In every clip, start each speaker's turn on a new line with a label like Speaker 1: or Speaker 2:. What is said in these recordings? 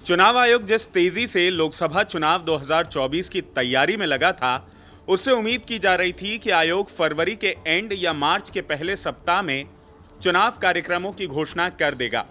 Speaker 1: चुनाव आयोग जिस तेजी से लोकसभा चुनाव 2024 की तैयारी में लगा था, उससे उम्मीद की जा रही थी कि आयोग फरवरी के एंड या मार्च के पहले सप्ताह में चुनाव कार्यक्रमों की घोषणा कर देगा।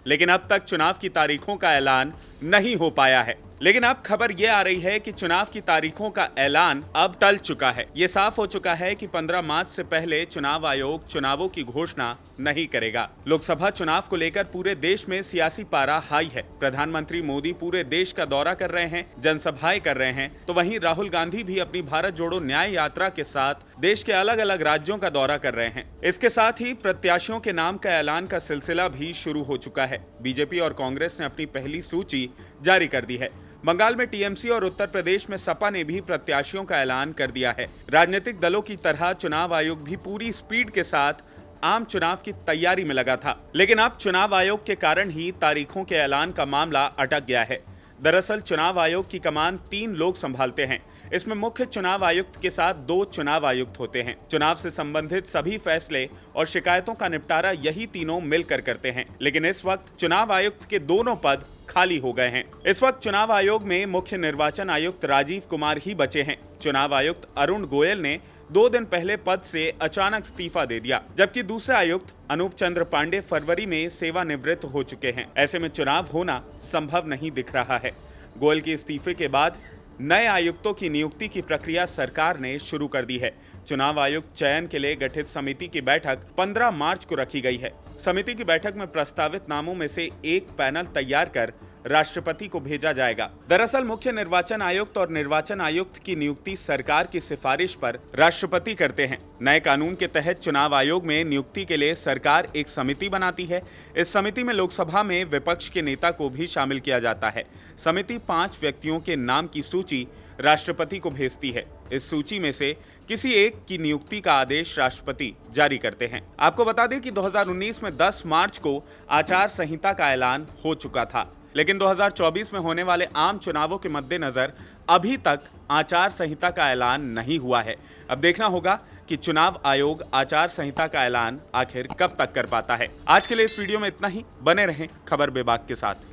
Speaker 1: लेकिन अब तक चुनाव की तारीखों का ऐलान नहीं हो पाया है। लेकिन अब खबर यह आ रही है कि चुनाव की तारीखों का ऐलान अब टल चुका है। ये साफ हो चुका है कि 15 मार्च से पहले चुनाव आयोग चुनावों की घोषणा नहीं करेगा। लोकसभा चुनाव को लेकर पूरे देश में सियासी पारा हाई है। प्रधानमंत्री मोदी पूरे देश का दौरा कर रहे हैं, जनसभाएं कर रहे हैं, तो वहीं राहुल गांधी भी अपनी भारत जोड़ो न्याय यात्रा के साथ देश के अलग अलग राज्यों का दौरा कर रहे हैं। इसके साथ ही प्रत्याशियों के नाम का ऐलान का सिलसिला भी शुरू हो चुका है। बीजेपी और कांग्रेस ने अपनी पहली सूची जारी कर दी है। बंगाल में टीएमसी और उत्तर प्रदेश में सपा ने भी प्रत्याशियों का ऐलान कर दिया है। राजनीतिक दलों की तरह चुनाव आयोग भी पूरी स्पीड के साथ आम चुनाव की तैयारी में लगा था। लेकिन अब चुनाव आयोग के कारण ही तारीखों के ऐलान का मामला अटक गया है। दरअसल चुनाव आयोग की कमान 3 लोग संभालते हैं। इसमें मुख्य चुनाव आयुक्त के साथ 2 चुनाव आयुक्त होते हैं। चुनाव से संबंधित सभी फैसले और शिकायतों का निपटारा यही तीनों मिलकर करते हैं। लेकिन इस वक्त चुनाव आयुक्त के दोनों पद खाली हो गए हैं। इस वक्त चुनाव आयोग में मुख्य निर्वाचन आयुक्त राजीव कुमार ही बचे हैं। चुनाव आयुक्त अरुण गोयल ने 2 दिन पहले पद से अचानक इस्तीफा दे दिया, जबकि दूसरे आयुक्त अनूप चंद्र पांडे फरवरी में सेवानिवृत्त हो चुके हैं। ऐसे में चुनाव होना संभव नहीं दिख रहा है। गोयल के इस्तीफे के बाद नए आयुक्तों की नियुक्ति की प्रक्रिया सरकार ने शुरू कर दी है। चुनाव आयुक्त चयन के लिए गठित समिति की बैठक 15 मार्च को रखी गई है। समिति की बैठक में प्रस्तावित नामों में से एक पैनल तैयार कर राष्ट्रपति को भेजा जाएगा। दरअसल मुख्य निर्वाचन आयुक्त और निर्वाचन आयुक्त की नियुक्ति सरकार की सिफारिश पर राष्ट्रपति करते हैं। नए कानून के तहत चुनाव आयोग में नियुक्ति के लिए सरकार एक समिति बनाती है। इस समिति में लोकसभा में विपक्ष के नेता को भी शामिल किया जाता है। समिति 5 व्यक्तियों के नाम की सूची राष्ट्रपति को भेजती है। इस सूची में से किसी एक की नियुक्ति का आदेश राष्ट्रपति जारी करते हैं। आपको बता दें कि 2019 में 10 मार्च को आचार संहिता का ऐलान हो चुका था, लेकिन 2024 में होने वाले आम चुनावों के मद्देनजर अभी तक आचार संहिता का ऐलान नहीं हुआ है। अब देखना होगा कि चुनाव आयोग आचार संहिता का ऐलान आखिर कब तक कर पाता है। आज के लिए इस वीडियो में इतना ही। बने रहें खबर बेबाक के साथ।